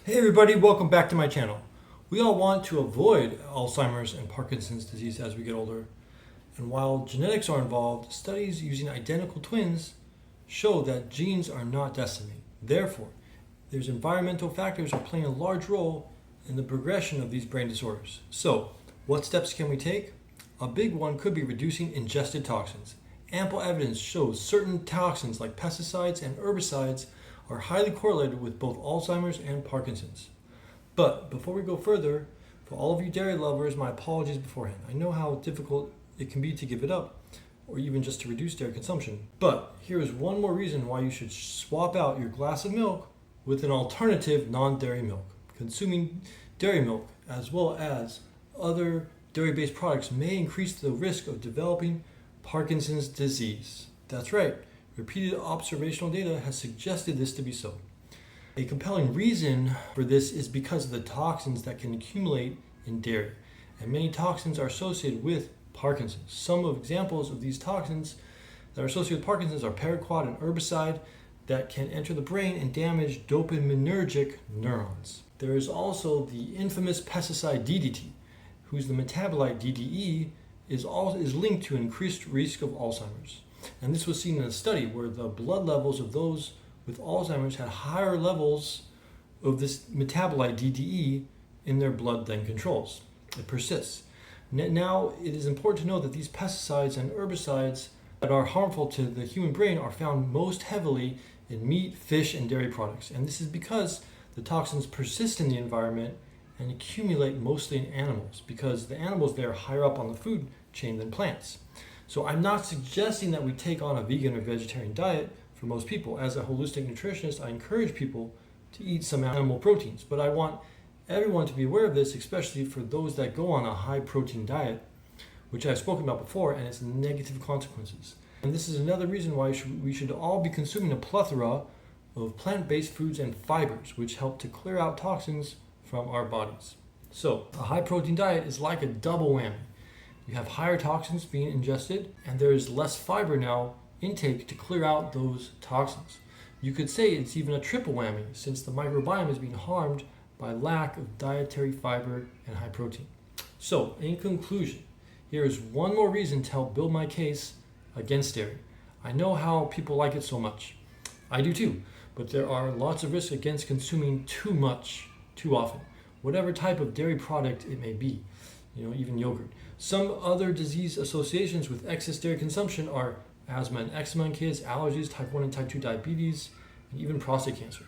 Hey everybody, welcome back to my channel. We all want to avoid Alzheimer's and Parkinson's disease as we get older. And while genetics are involved, studies using identical twins show that genes are not destiny. Therefore, there's environmental factors are playing a large role in the progression of these brain disorders. So, what steps can we take? A big one could be reducing ingested toxins. Ample evidence shows certain toxins like pesticides and herbicides are highly correlated with both Alzheimer's and Parkinson's. But before we go further, for all of you dairy lovers, my apologies beforehand. I know how difficult it can be to give it up or even just to reduce dairy consumption. But here is one more reason why you should swap out your glass of milk with an alternative non-dairy milk. Consuming dairy milk as well as other dairy-based products may increase the risk of developing Parkinson's disease. That's right. Repeated observational data has suggested this to be so. A compelling reason for this is because of the toxins that can accumulate in dairy, and many toxins are associated with Parkinson's. Some of examples of these toxins that are associated with Parkinson's are paraquat and herbicide that can enter the brain and damage dopaminergic neurons. There is also the infamous pesticide DDT, whose the metabolite DDE is linked to an increased risk of Alzheimer's. And this was seen in a study where the blood levels of those with Alzheimer's had higher levels of this metabolite DDE in their blood than controls. It persists. Now, it is important to know that these pesticides and herbicides that are harmful to the human brain are found most heavily in meat, fish, and dairy products. And this is because the toxins persist in the environment and accumulate mostly in animals, because the animals there are higher up on the food chain than plants. So I'm not suggesting that we take on a vegan or vegetarian diet for most people. As a holistic nutritionist, I encourage people to eat some animal proteins, but I want everyone to be aware of this, especially for those that go on a high protein diet, which I've spoken about before, and its negative consequences. And this is another reason why we should all be consuming a plethora of plant-based foods and fibers, which help to clear out toxins from our bodies. So a high protein diet is like a double whammy. You have higher toxins being ingested, and there is less fiber now intake to clear out those toxins. You could say it's even a triple whammy, since the microbiome is being harmed by lack of dietary fiber and high protein. So, in conclusion, here is one more reason to help build my case against dairy. I know how people like it so much. I do too, but there are lots of risks against consuming too much, too often, whatever type of dairy product it may be. Even yogurt. Some other disease associations with excess dairy consumption are asthma and eczema in kids, allergies, type 1 and type 2 diabetes, and even prostate cancer.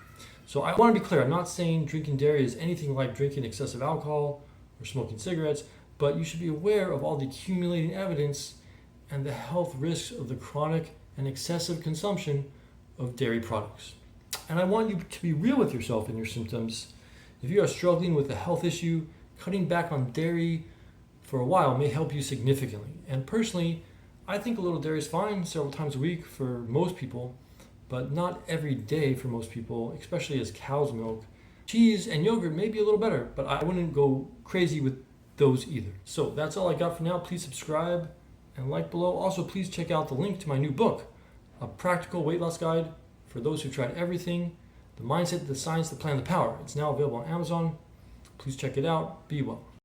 So I want to be clear, I'm not saying drinking dairy is anything like drinking excessive alcohol or smoking cigarettes, but you should be aware of all the accumulating evidence and the health risks of the chronic and excessive consumption of dairy products. And I want you to be real with yourself and your symptoms. If you are struggling with a health issue, cutting back on dairy for a while may help you significantly. And personally, I think a little dairy is fine several times a week for most people, but not every day for most people, especially as cow's milk. Cheese and yogurt may be a little better, but I wouldn't go crazy with those either. So that's all I got for now. Please subscribe and like below. Also, please check out the link to my new book, A Practical Weight Loss Guide for those who've tried everything, the mindset, the science, the plan, the power. It's now available on Amazon. Please check it out. Be well.